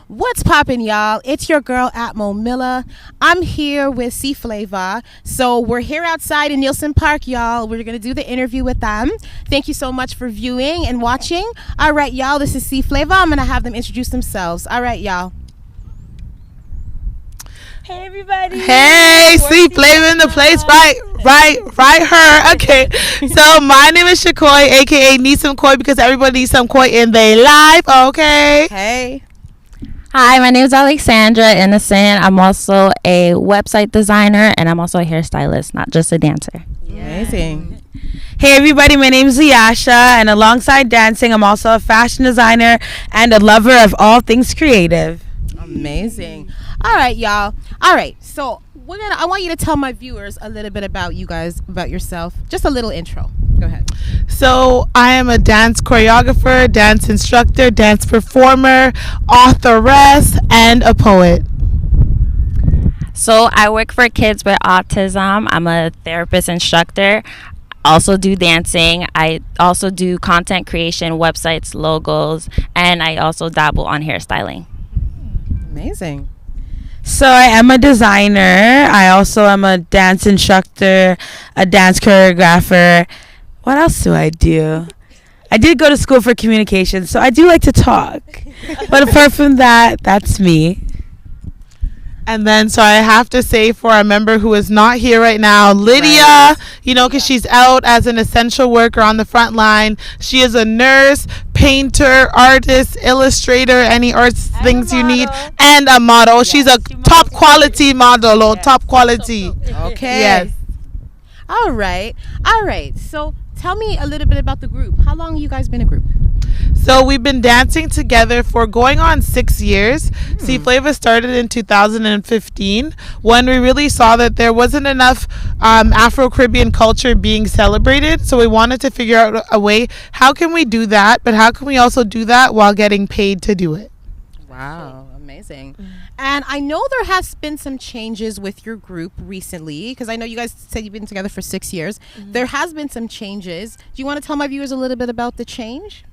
What's poppin', y'all? It's your girl Atmo Miller. I'm here with C-Flava. So we're here outside in Nielsen Park, y'all. We're gonna do the interview with them. Thank you so much for viewing and watching. All right, y'all, this is C-Flava. I'm gonna have them introduce themselves. All right, y'all. Hey everybody. Hey, C-Flava in the place, right her. Okay, so my name is Shakoy, aka Need Some Koi, because everybody needs some koi in their life. Okay. Hey. Hi, my name is Alexandra Innocent. I'm also a website designer and I'm also a hairstylist, not just a dancer. Amazing. Hey everybody, my name is Ziyasha, and alongside dancing, I'm also a fashion designer and a lover of all things creative. Amazing. All right, y'all. All right, so I want you to tell my viewers a little bit about you guys, about yourself. Just a little intro. Go ahead. So I am a dance choreographer, dance instructor, dance performer, authoress, and a poet. So I work for kids with autism. I'm a therapist instructor. Also do dancing. I also do content creation, websites, logos, and I also dabble on hairstyling. Amazing. So I am a designer. I also am a dance instructor, a dance choreographer. What else do I do? I did go to school for communication, so I do like to talk. But apart from that, that's me. And then, so I have to say, for a member who is not here right now, Lydia, right. Because she's out as an essential worker on the front line. She is a nurse, painter, artist, illustrator, any arts And things you need, model. and a model. Yes, She's a she top models quality model, or Yeah. top quality. Okay. Yes. All right. So tell me a little bit about the group. How long you guys been a group? So we've been dancing together for going on 6 years. C-Flava started in 2015 when we really saw that there wasn't enough Afro-Caribbean culture being celebrated. So we wanted to figure out a way, how can we do that, but how can we also do that while getting paid to do it? Wow, amazing. And I know there has been some changes with your group recently, because I know you guys said you've been together for 6 years. There has been some changes. Do you want to tell my viewers a little bit about the change?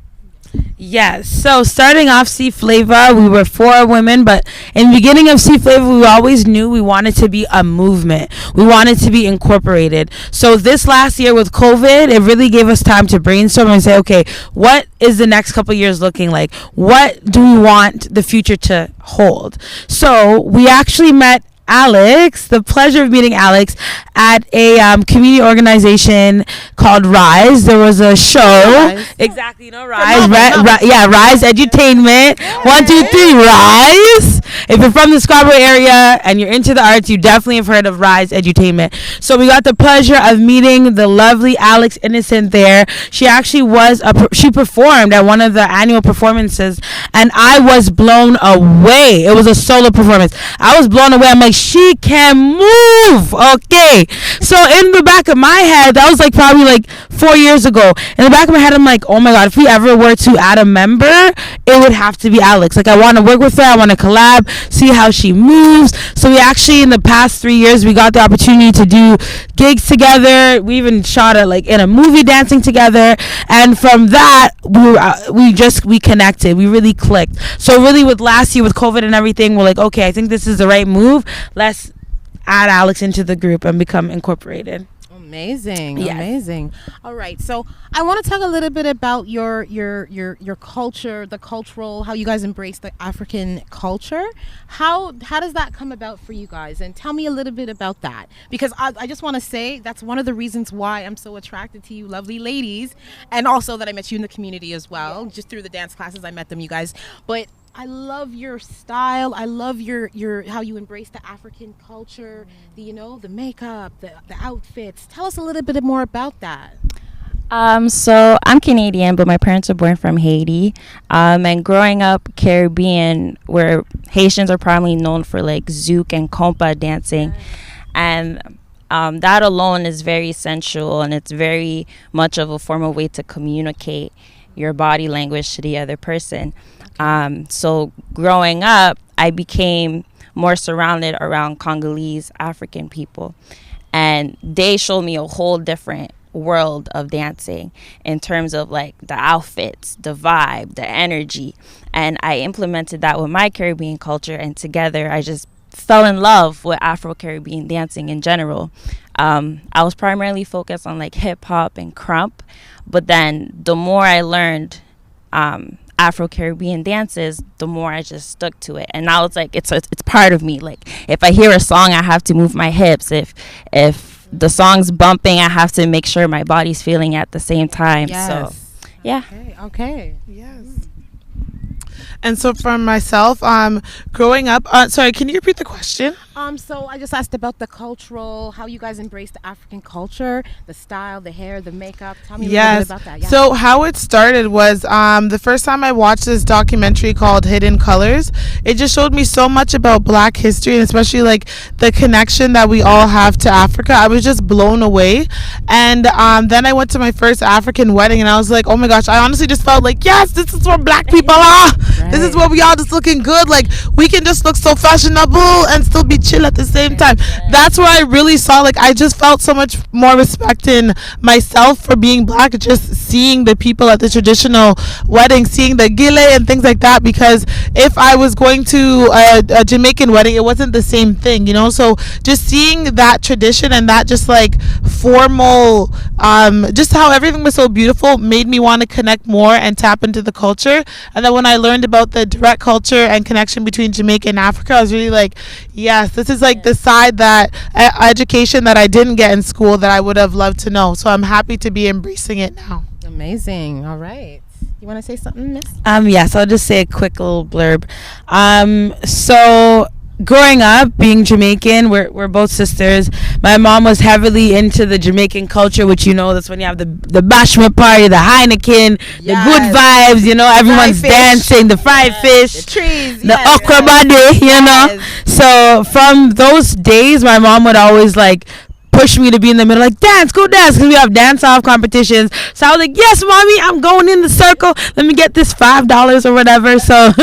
Yes. So starting off C-Flava, we were 4 women, but in the beginning of C-Flava, we always knew we wanted to be a movement. We wanted to be incorporated. So this last year with COVID, it really gave us time to brainstorm and say, okay, what is the next couple years looking like? What do we want the future to hold? So we actually met Alex, the pleasure of meeting Alex, at a community organization called Rise. There was a show. Rise. Exactly, Rise. Phenomenal. Rise Edutainment. Yeah. 1, 2, 3, Rise. If you're from the Scarborough area and you're into the arts, you definitely have heard of Rise Edutainment. So we got the pleasure of meeting the lovely Alex Innocent there. She actually she performed at one of the annual performances, and I was blown away. It was a solo performance. I was blown away. I'm like, she can move. Okay. So in the back of my head, that was like probably like 4 years ago. In the back of my head, I'm like, oh my God, if we ever were to add a member, it would have to be Alex. Like, I want to work with her. I want to collab, see how she moves. So we actually, in the past 3 years, we got the opportunity to do gigs together. We even shot in a movie dancing together. And from that, we connected. We really clicked. So really with last year with COVID and everything, we're like, okay, I think this is the right move. Let's add Alex into the group and become incorporated. Amazing. Yes. Amazing. All right. So I want to talk a little bit about your culture, the cultural, how you guys embrace the African culture. How does that come about for you guys? And tell me a little bit about that, because I just want to say that's one of the reasons why I'm so attracted to you lovely ladies, and also that I met you in the community as well. Just through the dance classes, I met them, you guys. But I love your style. I love your how you embrace the African culture, the makeup, the outfits. Tell us a little bit more about that. So I'm Canadian, but my parents are born from Haiti. And growing up Caribbean, where Haitians are primarily known for like zouk and compa dancing. And That alone is very sensual, and it's very much of a formal way to communicate your body language to the other person. So growing up, I became more surrounded around Congolese African people, and they showed me a whole different world of dancing in terms of like the outfits, the vibe, the energy. And I implemented that with my Caribbean culture, and together I just fell in love with Afro-Caribbean dancing in general. I was primarily focused on like hip hop and crump, but then the more I learned Afro-Caribbean dances, the more I just stuck to it. And now it's like it's part of me. Like if I hear a song, I have to move my hips. If the song's bumping, I have to make sure my body's feeling at the same time. Yes. So yeah. Okay. Yes. And so for myself, growing up, sorry, can you repeat the question? So I just asked about the cultural, how you guys embrace the African culture, the style, the hair, the makeup. Tell me a little bit about that. Yeah. So how it started was the first time I watched this documentary called Hidden Colors. It just showed me so much about Black history, and especially like the connection that we all have to Africa. I was just blown away. And then I went to my first African wedding, and I was like, oh my gosh, I honestly just felt like, yes, this is where Black people are. Right. This is where we all just looking good. Like we can just look so fashionable and still be chill at the same time. That's where I really saw, like, I just felt so much more respect in myself for being Black, just seeing the people at the traditional wedding, seeing the gile and things like that. Because if I was going to a Jamaican wedding, it wasn't the same thing, you know. So just seeing that tradition and that just like formal, just how everything was so beautiful made me want to connect more and tap into the culture. And then when I learned about the direct culture and connection between Jamaica and Africa, I was really like, yes, this is like the side that education that I didn't get in school that I would have loved to know. So I'm happy to be embracing it now. Amazing. All right. You want to say something, Miss? Yes, I'll just say a quick little blurb. So growing up, being Jamaican, we're both sisters. My mom was heavily into the Jamaican culture, which, you know, that's when you have the bashment party, the Heineken, the good vibes, you know, everyone's dancing, the fried fish, the trees, the okra body, you know. So from those days, my mom would always like push me to be in the middle, like, dance, go dance, because we have dance-off competitions. So I was like, yes, mommy, I'm going in the circle. Let me get this $5 or whatever. So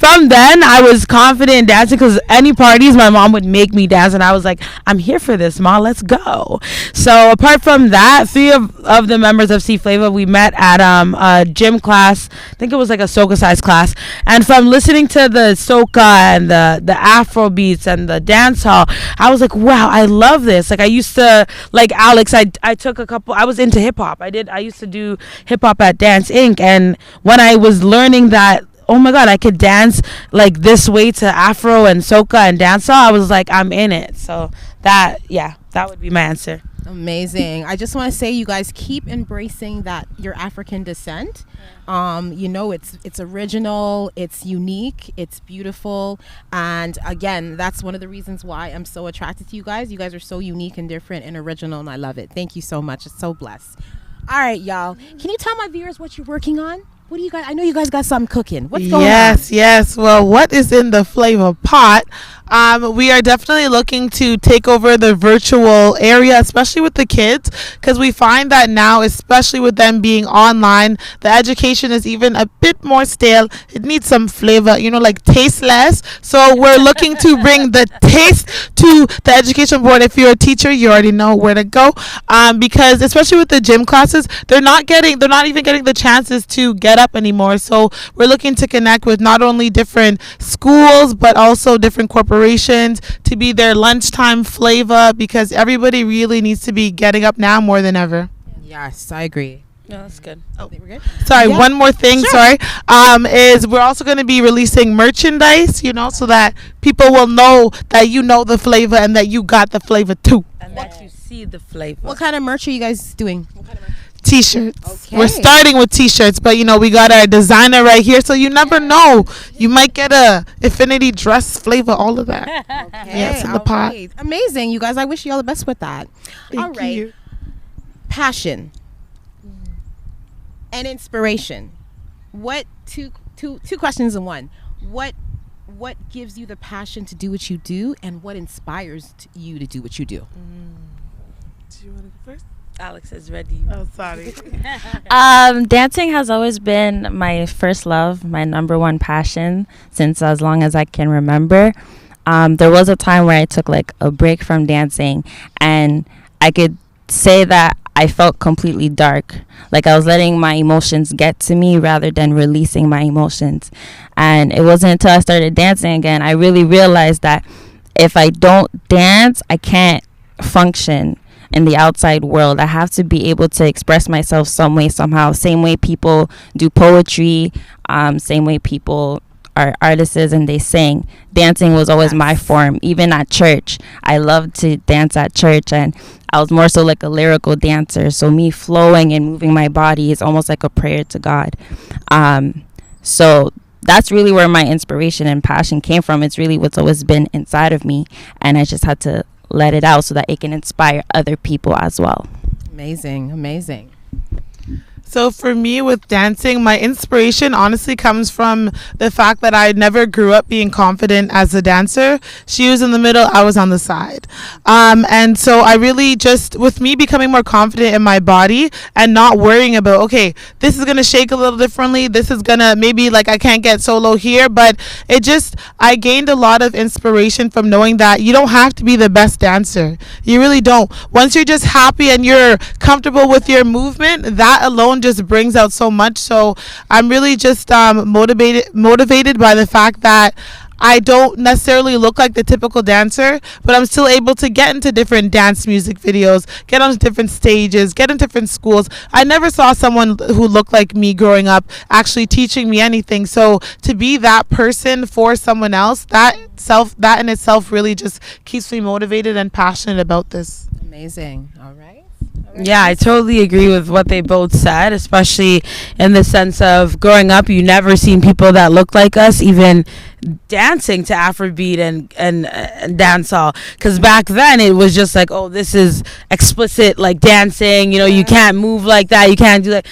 from then, I was confident in dancing, because any parties, my mom would make me dance, and I was like, I'm here for this, Ma, let's go. So apart from that, three of the members of C-Flava, we met at a gym class. I think it was like a soca size class. And from listening to the soca and the Afro beats and the dance hall, I was like, wow, I love this. Like, I used to, like Alex, I took a couple, I was into hip hop. I used to do hip hop at Dance Inc. And when I was learning that, oh my God, I could dance like this way to Afro and soca and dancehall, I was like, I'm in it. So that would be my answer. Amazing. I just want to say, you guys keep embracing that your African descent. You know, it's original, it's unique, it's beautiful, and again, that's one of the reasons why I'm so attracted to you guys. You guys are so unique and different and original, and I love it. Thank you so much. It's so blessed. All right, y'all. Can you tell my viewers what you're working on? What do you guys? I know you guys got something cooking. What's going on? Yes. Well, what is in the flavor pot? We are definitely looking to take over the virtual area, especially with the kids, because we find that now, especially with them being online, the education is even a bit more stale. It needs some flavor, you know, like tasteless. So we're looking to bring the taste to the education board. If you're a teacher, you already know where to go, because especially with the gym classes, they're not even getting the chances to get up anymore. So we're looking to connect with not only different schools but also different corporations to be their lunchtime flavor, because everybody really needs to be getting up now more than ever. Yes, I agree. No, that's good. Oh, we're good. Sorry, one more thing. Sure. Sorry, is we're also going to be releasing merchandise, you know, so that people will know that you know the flavor and that you got the flavor too, and that you see the flavor. What kind of merch are you guys doing? What kind of merch? T-shirts. Okay. We're starting with T-shirts, but you know, we got our designer right here, so you never know, you might get a infinity dress flavor, all of that. Okay. Yeah, it's in the pot. Right. Amazing, you guys. I wish you all the best with that. Thank you. Passion and inspiration. What two questions in one? What gives you the passion to do what you do, and what inspires you to do what you do? Do you want to go first? Alex is ready. Oh, sorry. Dancing has always been my first love, my number one passion since as long as I can remember. There was a time where I took like a break from dancing, and I could say that I felt completely dark. Like I was letting my emotions get to me rather than releasing my emotions. And it wasn't until I started dancing again, I really realized that if I don't dance, I can't function in the outside world. I have to be able to express myself some way, somehow. Same way people do poetry, same way people are artists and they sing. Dancing was always my form. Even at church, I loved to dance at church, and I was more so like a lyrical dancer. So me flowing and moving my body is almost like a prayer to God. So that's really where my inspiration and passion came from. It's really what's always been inside of me, and I just had to let it out so that it can inspire other people as well. Amazing, amazing. So for me with dancing, my inspiration honestly comes from the fact that I never grew up being confident as a dancer. She was in the middle, I was on the side. And so I really just, with me becoming more confident in my body and not worrying about, okay, this is going to shake a little differently. This is going to maybe like I can't get solo here. But it just, I gained a lot of inspiration from knowing that you don't have to be the best dancer. You really don't. Once you're just happy and you're comfortable with your movement, that alone just brings out so much. So I'm really just motivated by the fact that I don't necessarily look like the typical dancer, but I'm still able to get into different dance music videos, get on different stages, get in different schools. I never saw someone who looked like me growing up actually teaching me anything. So to be that person for someone else, that in itself really just keeps me motivated and passionate about this. Amazing. All right. Yeah, I totally agree with what they both said, especially in the sense of growing up, you never seen people that look like us even dancing to Afrobeat and dancehall. Because back then it was just like, oh, this is explicit like dancing. You know, you can't move like that. You can't do that.